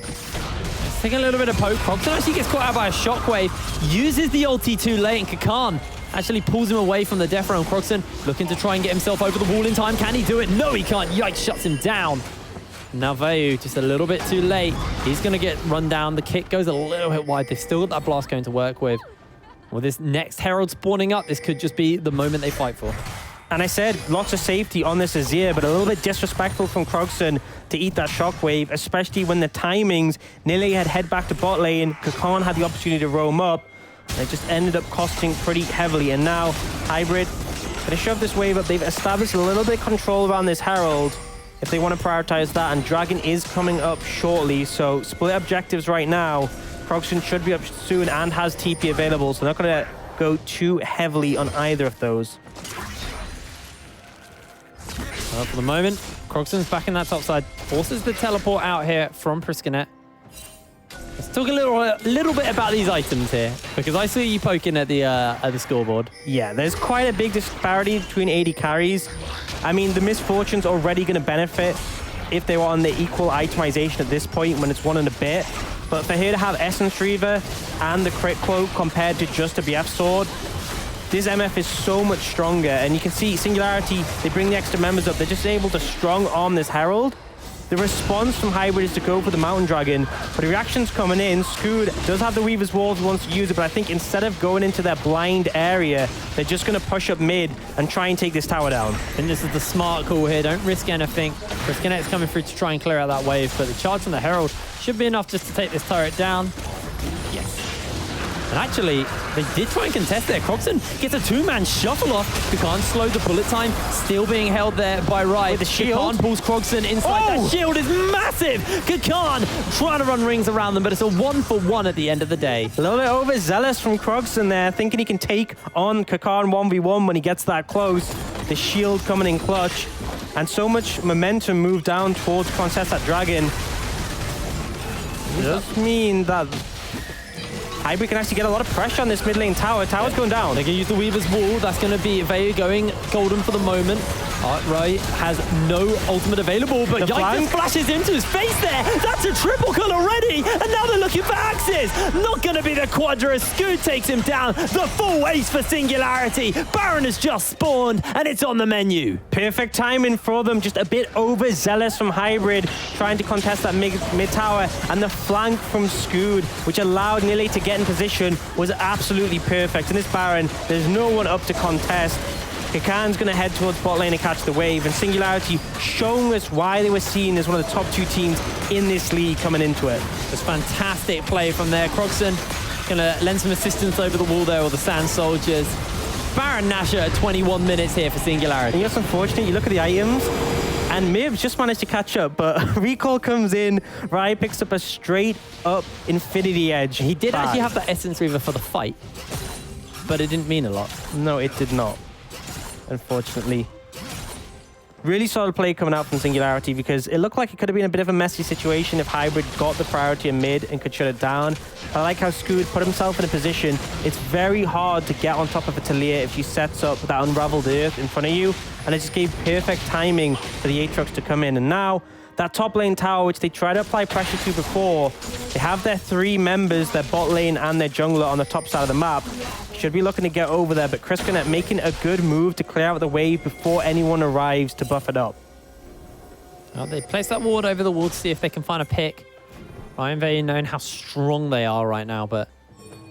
Let's take a little bit of poke. Krogson actually gets caught out by a shockwave, uses the ulti too late, and Kakan actually pulls him away from the death realm. Krogson looking to try and get himself over the wall in time. Can he do it? No, he can't. Yike shuts him down. Now Vayu, just a little bit too late. He's going to get run down. The kick goes a little bit wide. They've still got that blast going to work with. With this next Herald spawning up, this could just be the moment they fight for. And I said lots of safety on this Azir, but a little bit disrespectful from Krogson to eat that shockwave, especially when the timings, Nilly had head back to bot lane, Kakan had the opportunity to roam up, and it just ended up costing pretty heavily. And now Hybrid gonna shove this wave up. They've established a little bit of control around this Herald if they want to prioritize that, and Dragon is coming up shortly, so split objectives right now. Krogson should be up soon and has TP available, so they're not going to go too heavily on either of those. Well, for the moment, Krogson's back in that top side, forces the teleport out here from Priskinet. Let's talk a little bit about these items here, because I see you poking at the scoreboard. Yeah, there's quite a big disparity between AD carries. I mean, the Misfortune's already going to benefit if they were on the equal itemization at this point when it's 1 and a bit. But for here to have Essence Reaver and the crit quote compared to just a BF sword, this MF is so much stronger. And you can see Singularity, they bring the extra members up. They're just able to strong arm this Herald. The response from Hybrid is to go for the Mountain Dragon, but the reaction's coming in. Scoot does have the Weaver's Walls, wants to use it, but I think instead of going into their blind area, they're just going to push up mid and try and take this tower down. And this is the smart call here. Don't risk anything. Briskinet's coming through to try and clear out that wave, but the charge from the Herald should be enough just to take this turret down. Yes. And actually, they did try and contest there. Croxon gets a two-man shuffle off. Kakan slowed the bullet time, still being held there by Rai. With the shield. Kakan pulls Croxon inside. That shield is massive. Kakan trying to run rings around them, but it's a 1-for-1 at the end of the day. A little bit overzealous from Croxon there, thinking he can take on Kakan 1v1 when he gets that close. The shield coming in clutch. And so much momentum moved down towards contest that dragon. It does mean that Hybrid can actually get a lot of pressure on this mid lane tower. Tower's going down. They can use the Weaver's Wall. That's going to be Veigar going golden for the moment. Rai has no ultimate available, but Yikes flashes into his face there. That's a triple kill already, and now they're looking for axes. Not going to be the Quadra. Scoot takes him down. The full ace for Singularity. Baron has just spawned, and it's on the menu. Perfect timing for them. Just a bit overzealous from Hybrid, trying to contest that mid tower, and the flank from Scoot, which allowed Nile to get in position, was absolutely perfect. In this Baron, there's no one up to contest. Kakan's going to head towards bot lane and catch the wave, and Singularity showing us why they were seen as one of the top 2 teams in this league coming into it. It's fantastic play from there. Croxon going to lend some assistance over the wall there, or the Sand Soldiers. Baron Nashor at 21 minutes here for Singularity. And yes, unfortunately, you look at the items, and Mibs just managed to catch up, but Recall comes in, Rai picks up a straight up Infinity Edge. He did actually have that Essence Reaver for the fight, but it didn't mean a lot. No, it did not. Unfortunately. Really solid play coming out from Singularity, because it looked like it could have been a bit of a messy situation if Hybrid got the priority in mid and could shut it down. I like how Scoot put himself in a position. It's very hard to get on top of a Talia if she sets up that unraveled earth in front of you, and it just gave perfect timing for the Aatrox to come in. And now that top lane tower, which they tried to apply pressure to before, they have their 3 members, their bot lane and their jungler on the top side of the map. Should be looking to get over there, but Briskinет making a good move to clear out the wave before anyone arrives to buff it up. Well, they place that ward over the wall to see if they can find a pick. Ryan very knowing how strong they are right now, but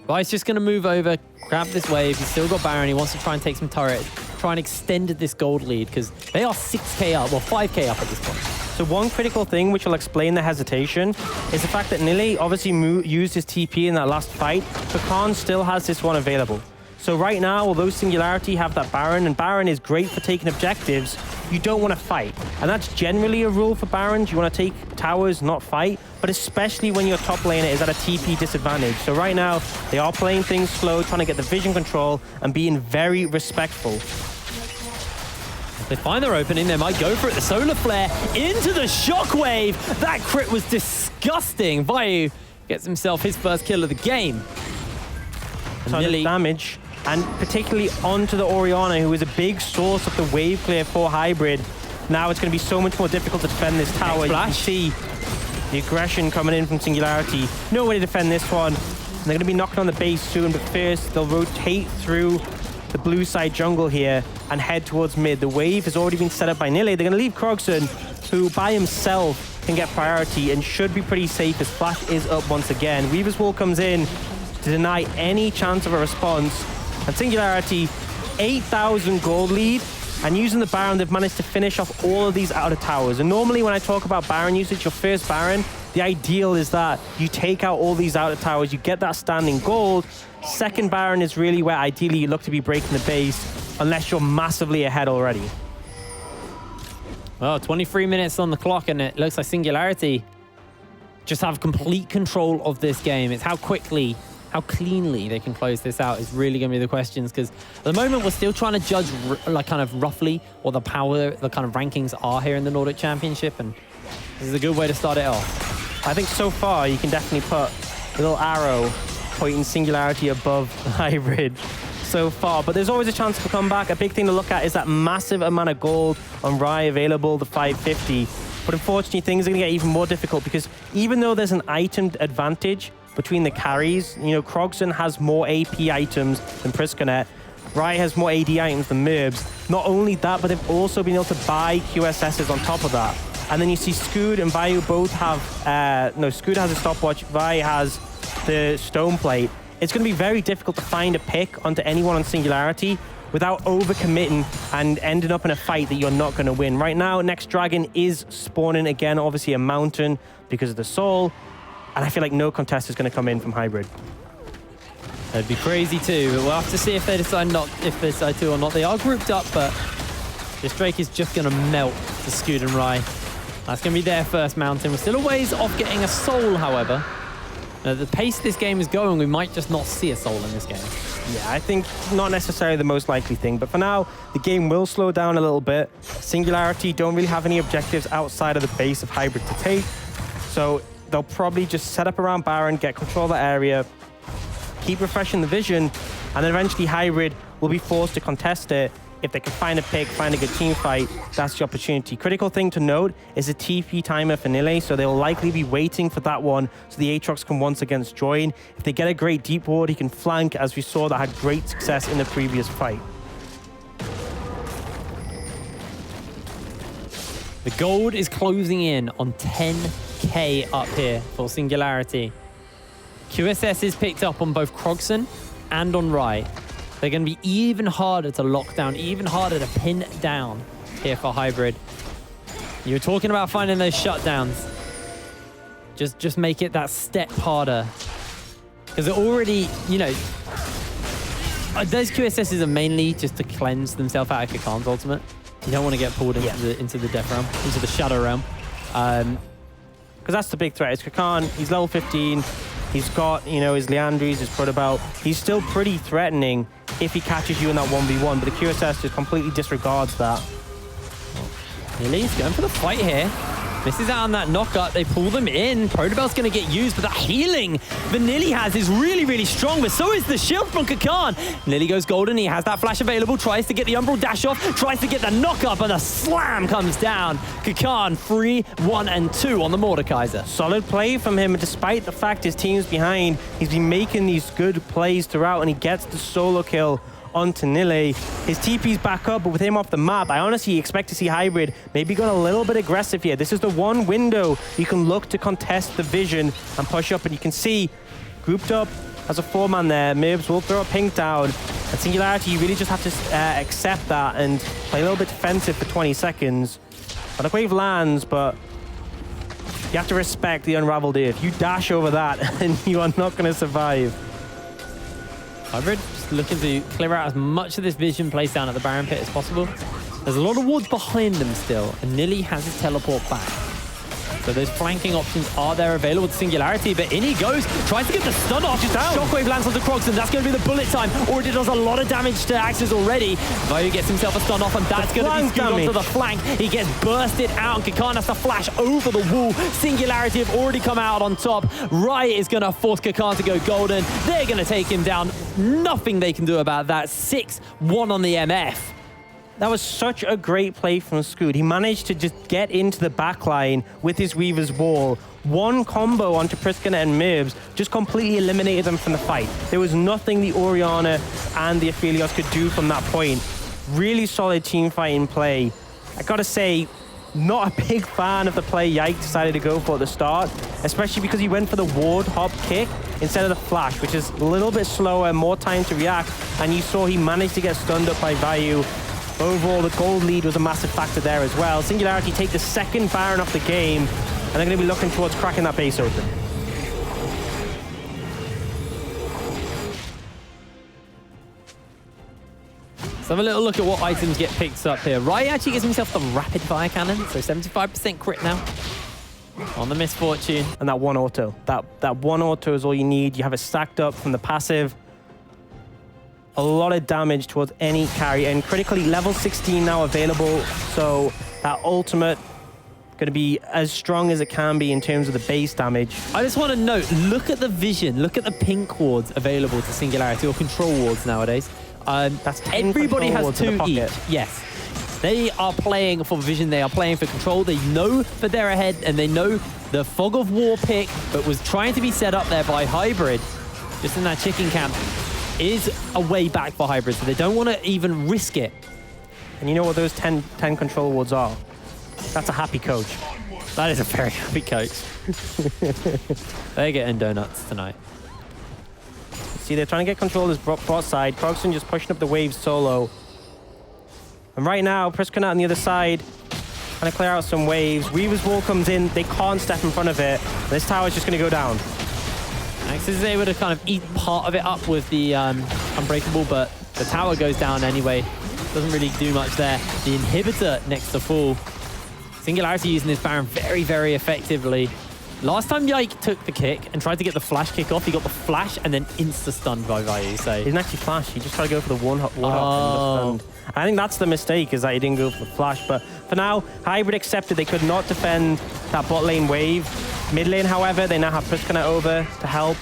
Rai's just going to move over, grab this wave. He's still got Baron. He wants to try and take some turret, try and extend this gold lead, because they are 6k up, well 5k up at this point. So one critical thing which will explain the hesitation is the fact that Nile obviously used his TP in that last fight, but Khan still has this one available. So right now, although Singularity have that Baron, and Baron is great for taking objectives, you don't want to fight. And that's generally a rule for Barons. You want to take towers, not fight, but especially when your top laner is at a TP disadvantage. So right now, they are playing things slow, trying to get the vision control and being very respectful. If they find their opening, they might go for it. The Solar Flare into the Shockwave. That crit was disgusting. Vayu gets himself his first kill of the game. Ton of damage, and particularly onto the Orianna, who is a big source of the wave clear for Hybrid. Now it's going to be so much more difficult to defend this tower. You can see the aggression coming in from Singularity. No way to defend this one. And they're going to be knocking on the base soon, but first they'll rotate through the blue side jungle here and head towards mid. The wave has already been set up by Nile. They're going to leave Croxon, who by himself can get priority and should be pretty safe as Flash is up once again. Weaver's Wall comes in to deny any chance of a response. And Singularity, 8,000 gold lead, and using the Baron, they've managed to finish off all of these outer towers. And normally when I talk about Baron usage, your first Baron, the ideal is that you take out all these outer towers, you get that standing gold. Second Baron is really where ideally you look to be breaking the base, unless you're massively ahead already. Well, 23 minutes on the clock, and it looks like Singularity just have complete control of this game. It's how quickly, how cleanly they can close this out is really going to be the questions, because at the moment we're still trying to judge like kind of roughly what the power, the kind of rankings are here in the Nordic Championship, and this is a good way to start it off. I think so far you can definitely put a little arrow pointing Singularity above Hybrid so far, but there's always a chance of a comeback. A big thing to look at is that massive amount of gold on Rai available, the 550. But unfortunately, things are going to get even more difficult, because even though there's an item advantage between the carries, you know, Croxon has more AP items than Briskinет. Rai has more AD items than Merbs. Not only that, but they've also been able to buy QSSs on top of that. And then you see Scoot and Vayu both have, no, Scoot has a stopwatch, Vayu has the stone plate. It's going to be very difficult to find a pick onto anyone on Singularity without overcommitting and ending up in a fight that you're not going to win. Right now, Next Dragon is spawning again, obviously a mountain because of the soul. And I feel like no contest is going to come in from Hybrid. That'd be crazy too, but we'll have to see if they decide to or not. They are grouped up, but this Drake is just going to melt the Scoot and Rai. That's going to be their first mountain. We're still a ways off getting a soul, however. At the pace this game is going, we might just not see a soul in this game. Yeah, I think not necessarily the most likely thing, but for now, the game will slow down a little bit. Singularity don't really have any objectives outside of the base of Hybrid to take, so they'll probably just set up around Baron, get control of the area, keep refreshing the vision, and then eventually Hybrid will be forced to contest it. If they can find a pick, find a good team fight, that's the opportunity. Critical thing to note is the TP timer for Nile, so they'll likely be waiting for that one so the Aatrox can once again join. If they get a great deep ward, he can flank, as we saw that had great success in the previous fight. The gold is closing in on 10k up here for Singularity. QSS is picked up on both Krogson and on Rai. They're going to be even harder to lock down, even harder to pin down here for Hybrid. You were talking about finding those shutdowns. Just make it that step harder. Because it already, you know, those QSSs are mainly just to cleanse themselves out of Kakan's ultimate. You don't want to get pulled into the death realm, into the shadow realm. Because that's the big threat. It's Kakan, he's level 15. He's got, you know, his Leandries, his Protobelt. He's still pretty threatening if he catches you in that 1v1, but the QSS just completely disregards that. He's going for the fight here. Misses out on that knockup. They pull them in. Protobelt's going to get used, but that healing Vanilli has is really, really strong, but so is the shield from Kakan. Nilly goes golden. He has that flash available, tries to get the Umbral dash off, tries to get the knockup, and the slam comes down. Kakan 3, 1, and 2 on the Mordekaiser. Solid play from him, despite the fact his team's behind. He's been making these good plays throughout, and he gets the solo kill onto Nile. His TP's back up, but with him off the map, I honestly expect to see Hybrid maybe going a little bit aggressive here. This is the one window you can look to contest the vision and push up, and you can see grouped up as a 4-man there. Mirbs will throw a pink down. At Singularity, you really just have to accept that and play a little bit defensive for 20 seconds. But a wave lands, but you have to respect the Unraveled Ear. If you dash over that, and you are not going to survive. Hybrid just looking to clear out as much of this vision placed down at the Baron Pit as possible. There's a lot of wards behind them still, and Nilly has his teleport back. So those flanking options are there available to Singularity, but in he goes, tries to get the stun off. Shockwave lands onto Krogson. That's going to be the bullet time. Already does a lot of damage to Axes already. Vayu gets himself a stun off, and that's going to be skewed onto the flank. He gets bursted out, and Kakan has to flash over the wall. Singularity have already come out on top. Rai is going to force Kakan to go golden. They're going to take him down. Nothing they can do about that. 6-1 on the MF. That was such a great play from Scoot. He managed to just get into the backline with his Weaver's Wall. One combo onto Priskina and Mirbs just completely eliminated them from the fight. There was nothing the Orianna and the Aphelios could do from that point. Really solid team fight in play. I gotta say, not a big fan of the play Yike decided to go for at the start, especially because he went for the ward hop kick instead of the flash, which is a little bit slower, more time to react, and you saw he managed to get stunned up by Vayu. Overall, the gold lead was a massive factor there as well. Singularity take the second Baron off the game, and they're going to be looking towards cracking that base open. Let's have a little look at what items get picked up here. Rai actually gives himself the rapid fire cannon, so 75% crit now on the Misfortune. And that one auto. That one auto is all you need. You have it stacked up from the passive. A lot of damage towards any carry, and critically level 16 now available, so that ultimate going to be as strong as it can be in terms of the base damage. I just want to note, look at the vision, look at the pink wards available to Singularity, or control wards nowadays. That's 10 everybody has wards in 2 the each. pocket. Yes. They are playing for vision, they are playing for control. They know that they're ahead, and they know the Fog of War pick that was trying to be set up there by Hybrid, just in that chicken camp, is a way back for Hybrid, so they don't want to even risk it. And you know what those 10 control wards are? That's a happy coach. That is a very happy coach. They're getting donuts tonight. See, they're trying to get control of this bot side. Krogson just pushing up the waves solo. And right now, Priscana on the other side, trying to clear out some waves. Weaver's wall comes in. They can't step in front of it. This tower's just going to go down. Max is able to kind of eat part of it up with the Unbreakable, but the tower goes down anyway. Doesn't really do much there. The inhibitor next to full. Singularity using this Baron very, very effectively. Last time Yike took the kick and tried to get the flash kick off, he got the flash and then insta-stunned by Vayu. So he didn't actually flash. He just tried to go for the one hop and got stunned. I think that's the mistake, is that he didn't go for the flash. But for now, Hybrid accepted they could not defend that bot lane wave. Mid lane, however, they now have Priscana over to help.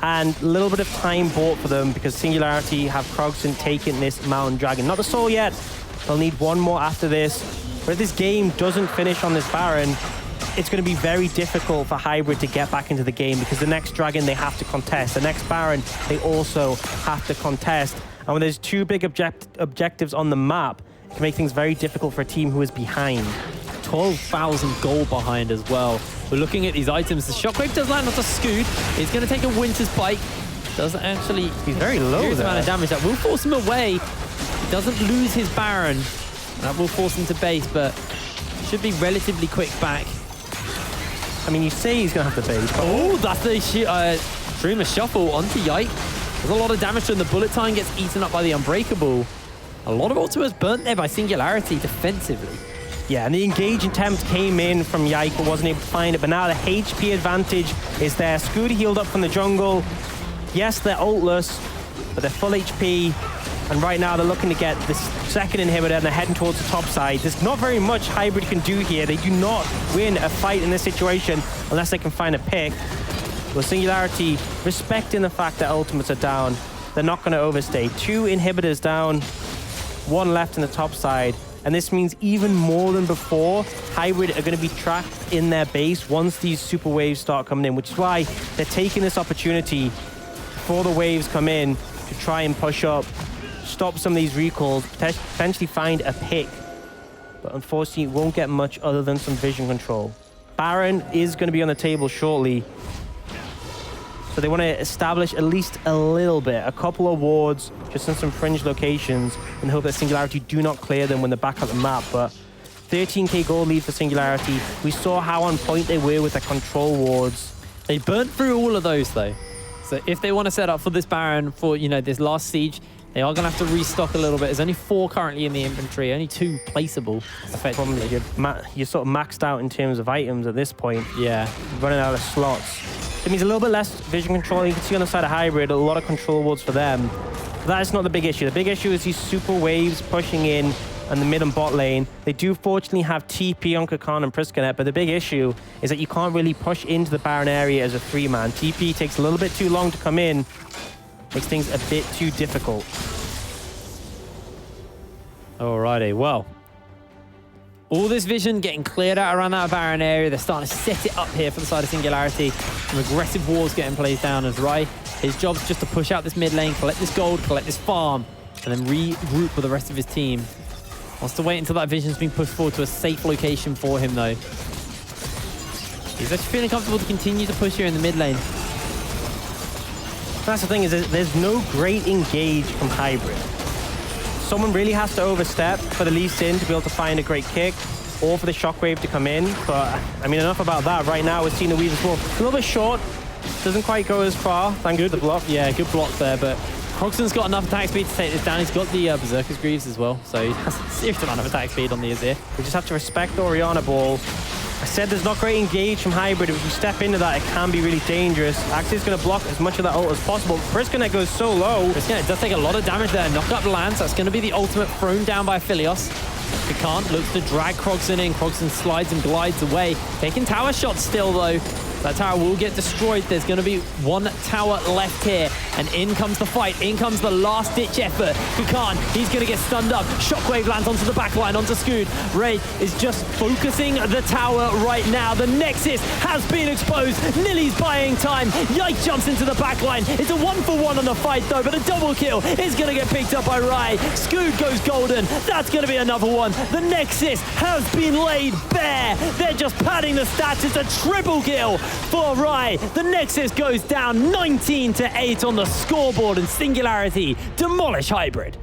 And a little bit of time bought for them because Singularity have Krogson taking this Mountain Dragon. Not the soul yet. They'll need one more after this. But if this game doesn't finish on this Baron, it's going to be very difficult for Hybrid to get back into the game because the next Dragon they have to contest. The next Baron they also have to contest. And when there's two big objectives on the map, it can make things very difficult for a team who is behind. 12,000 gold behind as well. We're looking at these items. The Shockwave does land onto Scoot. It's going to take a Winter's Bite. Doesn't actually... He's very low there. Amount of damage. That will force him away. He doesn't lose his Baron. That will force him to base, but should be relatively quick back. I mean, you say he's going to have to base. Oh, that's the Dreamer Shuffle onto Yike. There's a lot of damage and the bullet time gets eaten up by the Unbreakable. A lot of ultimates burnt there by Singularity defensively. Yeah, and the engage attempt came in from Yike, but wasn't able to find it. But now the HP advantage is there. Scooter healed up from the jungle. Yes, they're ultless, but they're full HP. And right now they're looking to get this second inhibitor and they're heading towards the top side. There's not very much Hybrid can do here. They do not win a fight in this situation unless they can find a pick. Well, Singularity, respecting the fact that ultimates are down, they're not going to overstay. 2 inhibitors down, 1 left in the top side. And this means even more than before, Hybrid are going to be trapped in their base once these super waves start coming in, which is why they're taking this opportunity before the waves come in to try and push up, stop some of these recalls, potentially find a pick. But unfortunately, it won't get much other than some vision control. Baron is going to be on the table shortly. So they want to establish at least a little bit, a couple of wards, just in some fringe locations, and hope that Singularity do not clear them when they're back at the map. But 13k gold lead for Singularity. We saw how on point they were with their control wards. They burnt through all of those though. So if they want to set up for this Baron for, you know, this last siege, they are going to have to restock a little bit. There's only 4 currently in the inventory, only 2 placeable, effectively. You're sort of maxed out in terms of items at this point. Yeah. Running out of slots. It means a little bit less vision control. You can see on the side of Hybrid, a lot of control wards for them. But that is not the big issue. The big issue is these super waves pushing in and the mid and bot lane. They do fortunately have TP on Kakan and Priscanet, but the big issue is that you can't really push into the Baron area as a 3-man. TP takes a little bit too long to come in, makes things a bit too difficult. Alrighty, well. All this vision getting cleared out around that Baron area. They're starting to set it up here for the side of Singularity. Some aggressive wars getting played down as Rai. His job's just to push out this mid lane, collect this gold, collect this farm, and then regroup with the rest of his team. Wants to wait until that vision's been pushed forward to a safe location for him, though. He's actually feeling comfortable to continue to push here in the mid lane. That's the thing, is there's no great engage from Hybrid. Someone really has to overstep for the Lee Sin to be able to find a great kick, or for the Shockwave to come in. But, I mean, enough about that. Right now, we're seeing the Weaver's Wall. A little bit short. Doesn't quite go as far. Thank you for the block. Yeah, good block there, but Krogson's got enough attack speed to take this down. He's got the Berserker's Greaves as well, so he has a serious amount of attack speed on the Azir. We just have to respect the Orianna Ball. I said there's not great engage from Hybrid. If you step into that, it can be really dangerous. Axie's going to block as much of that ult as possible. Priscanet goes so low. Priscanet does take a lot of damage there. Knock up lands. That's going to be the ultimate thrown down by Philios. Kakan looks to drag Krogson in. Krogson slides and glides away. Taking tower shots still, though. That tower will get destroyed. There's going to be one tower left here. And in comes the fight. In comes the last-ditch effort. Kakan, he's going to get stunned up. Shockwave lands onto the backline, onto Scoot. Ray is just focusing the tower right now. The Nexus has been exposed. Nilly's buying time. Yike jumps into the backline. It's a 1-for-1 on the fight, though, but a double kill is going to get picked up by Rai. Scoot goes golden. That's going to be another one. The Nexus has been laid bare. They're just padding the stats. It's a triple kill for Rai. The Nexus goes down 19-8 on the scoreboard, and Singularity demolish Hybrid.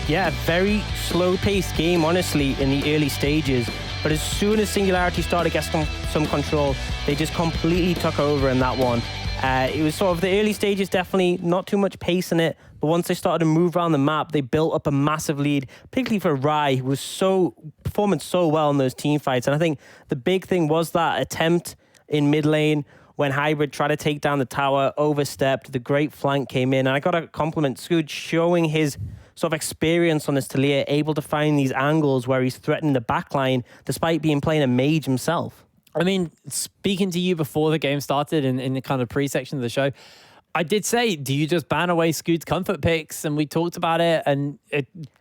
Yeah, very slow-paced game, honestly, in the early stages. But as soon as Singularity started to get some control, they just completely took over in that one. It was sort of the early stages, definitely not too much pace in it. But once they started to move around the map, they built up a massive lead, particularly for Rai, who was performing so well in those team fights. And I think the big thing was that attempt in mid lane when Hybrid tried to take down the tower, overstepped, the great flank came in. And I got to compliment Scoot showing his sort of experience on this Talia, able to find these angles where he's threatening the backline despite being playing a mage himself. I mean, speaking to you before the game started in the kind of pre-section of the show, I did say, do you just ban away Scoot's comfort picks? And we talked about it, and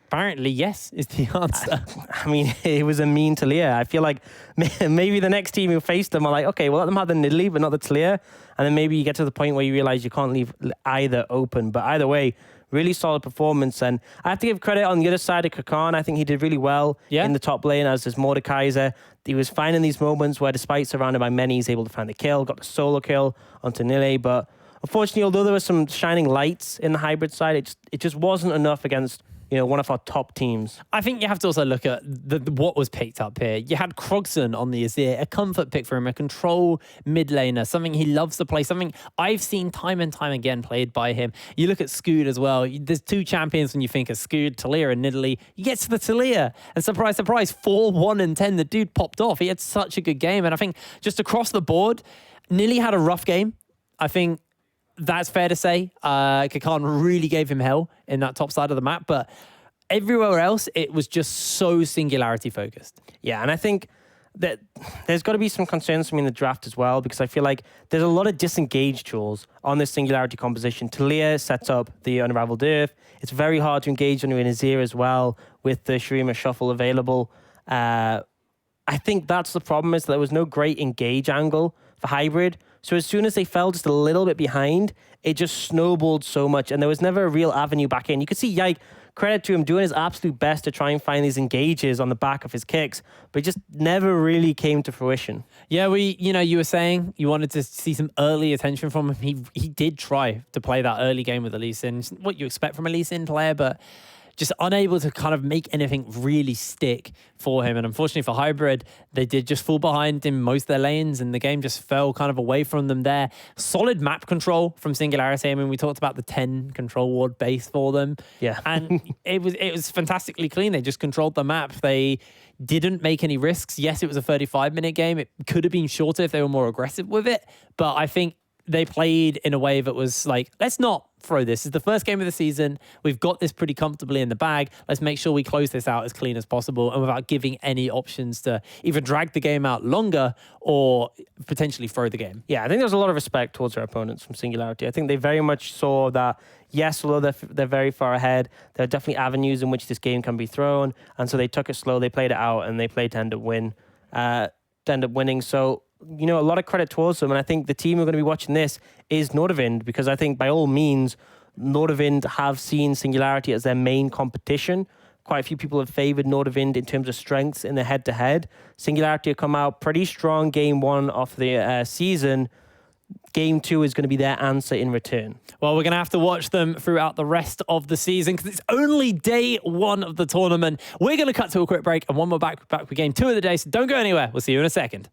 apparently yes is the answer. I mean, it was a mean Talia. I feel like maybe the next team who faced them are like, okay, we'll let them have the Nidalee, but not the Talia. And then maybe you get to the point where you realize you can't leave either open. But either way, really solid performance. And I have to give credit on the other side of Kakan. I think he did really well in the top lane as his Mordekaiser. He was finding these moments where, despite surrounded by many, he's able to find the kill, got the solo kill onto Nile. But unfortunately, although there were some shining lights in the Hybrid side, it just wasn't enough against one of our top teams. I think you have to also look at what was picked up here. You had Krogson on the Azir, a comfort pick for him, a control mid laner, something he loves to play, something I've seen time and time again played by him. You look at Scoot as well. There's two champions when you think of Scoot, Talia and Nidalee. You get to the Talia, and surprise, surprise, 4-1-10. The dude popped off. He had such a good game. And I think just across the board, Nilly had a rough game. I think that's fair to say. Kakan really gave him hell in that top side of the map, but everywhere else, it was just so Singularity focused. Yeah, and I think that there's got to be some concerns for me in the draft as well, because I feel like there's a lot of disengaged tools on this Singularity composition. Talia sets up the Unraveled Earth. It's very hard to engage on an Azir as well with the Shurima Shuffle available. I think that's the problem, is that there was no great engage angle for Hybrid. So as soon as they fell just a little bit behind, it just snowballed so much, and there was never a real avenue back in. You could see Yike, credit to him, doing his absolute best to try and find these engages on the back of his kicks, but it just never really came to fruition. Yeah, you were saying you wanted to see some early attention from him. He did try to play that early game with a Lee Sin, what you expect from a Lee Sin player, but just unable to kind of make anything really stick for him. And unfortunately for Hybrid, they did just fall behind in most of their lanes, and the game just fell kind of away from them there. Solid map control from Singularity. I mean, we talked about the 10 control ward base for them. Yeah. And it was fantastically clean. They just controlled the map. They didn't make any risks. Yes, it was a 35-minute game. It could have been shorter if they were more aggressive with it. But I think they played in a way that was like, let's not throw this. It's the first game of the season. We've got this pretty comfortably in the bag. Let's make sure we close this out as clean as possible and without giving any options to either drag the game out longer or potentially throw the game. Yeah, I think there's a lot of respect towards our opponents from Singularity. I think they very much saw that, yes, although they're very far ahead, there are definitely avenues in which this game can be thrown. And so they took it slow, they played it out, and they played to end up winning. So, a lot of credit towards them. And I think the team who are going to be watching this is Nordivind, because I think by all means, Nordivind have seen Singularity as their main competition. Quite a few people have favored Nordivind in terms of strengths in the head-to-head. Singularity have come out pretty strong game one of the season. Game two is going to be their answer in return. Well, we're going to have to watch them throughout the rest of the season because it's only day one of the tournament. We're going to cut to a quick break, and when we're back with game two of the day, so don't go anywhere. We'll see you in a second.